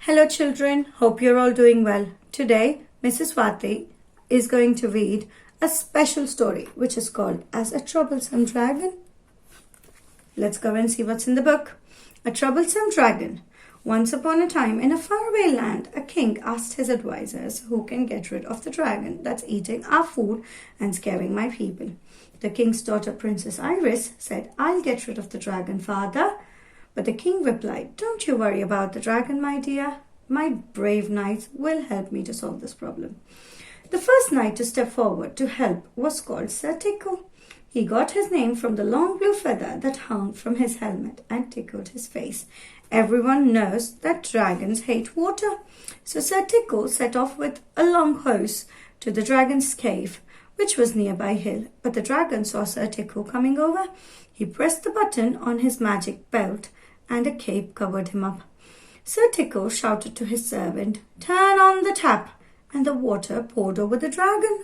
Hello children, hope you're all doing well. Today, Mrs. Swathi is going to read a special story which is called as A Troublesome Dragon. Let's go and see what's in the book. A Troublesome Dragon. Once upon a time, in a faraway land, a king asked his advisors who can get rid of the dragon that's eating our food and scaring my people. The king's daughter, Princess Iris, said, "I'll get rid of the dragon, father." But the king replied, "Don't you worry about the dragon, my dear. My brave knights will help me to solve this problem." The first knight to step forward to help was called Sir Tickle. He got his name from the long blue feather that hung from his helmet and tickled his face. Everyone knows that dragons hate water. So Sir Tickle set off with a long hose to the dragon's cave, which was nearby hill. But the dragon saw Sir Tickle coming over. He pressed the button on his magic belt, and a cape covered him up. Sir Tickle shouted to his servant, "Turn on the tap," and the water poured over the dragon.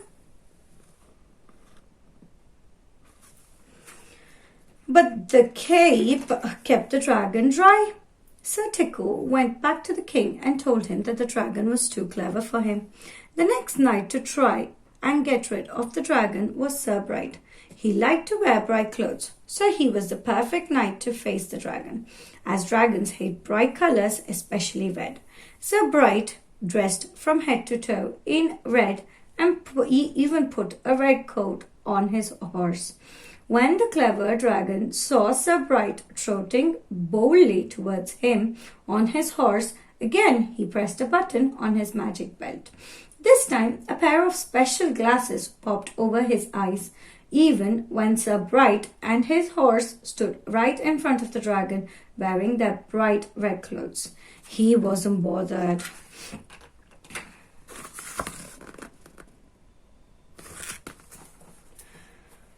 But the cape kept the dragon dry. Sir Tickle went back to the king and told him that the dragon was too clever for him. The next knight to try and get rid of the dragon was Sir Bright. He liked to wear bright clothes, so he was the perfect knight to face the dragon, as dragons hate bright colors, especially red. Sir Bright dressed from head to toe in red, and he even put a red coat on his horse. When the clever dragon saw Sir Bright trotting boldly towards him on his horse, again he pressed a button on his magic belt. This time, a pair of special glasses popped over his eyes, even when Sir Bright and his horse stood right in front of the dragon, wearing their bright red clothes. He wasn't bothered.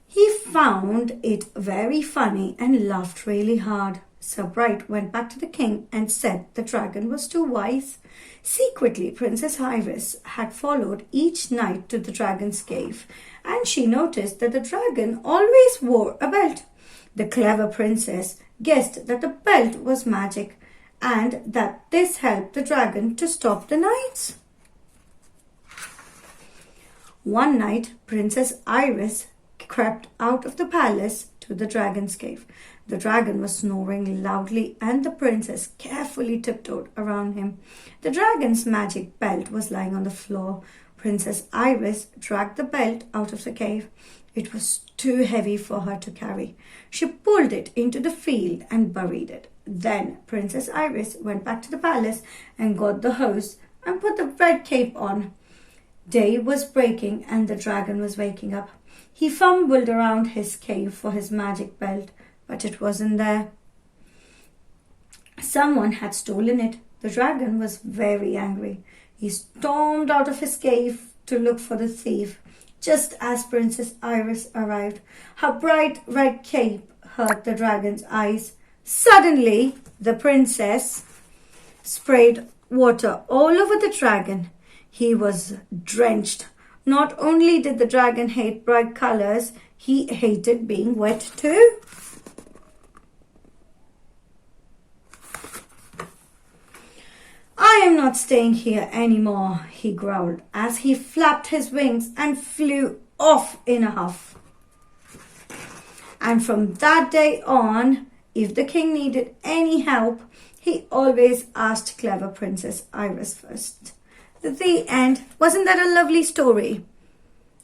He found it very funny and laughed really hard. Sir Bright went back to the king and said the dragon was too wise. Secretly, Princess Iris had followed each night to the dragon's cave, and she noticed that the dragon always wore a belt. The clever princess guessed that the belt was magic, and that this helped the dragon to stop the knights. One night, Princess Iris crept out of the palace to the dragon's cave. The dragon was snoring loudly, and the princess carefully tiptoed around him. The dragon's magic belt was lying on the floor. Princess Iris dragged the belt out of the cave. It was too heavy for her to carry. She pulled it into the field and buried it. Then Princess Iris went back to the palace and got the hose and put the red cape on. Day was breaking and the dragon was waking up. He fumbled around his cave for his magic belt, but it wasn't there. Someone had stolen it. The dragon was very angry. He stormed out of his cave to look for the thief. Just as Princess Iris arrived, her bright red cape hurt the dragon's eyes. Suddenly, the princess sprayed water all over the dragon. He was drenched. Not only did the dragon hate bright colors, he hated being wet too. "I am not staying here anymore," he growled as he flapped his wings and flew off in a huff. And from that day on, if the king needed any help, he always asked clever Princess Iris first. The end. Wasn't that a lovely story?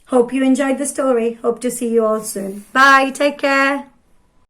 Hope you enjoyed the story. Hope to see you all soon. Bye. Take care.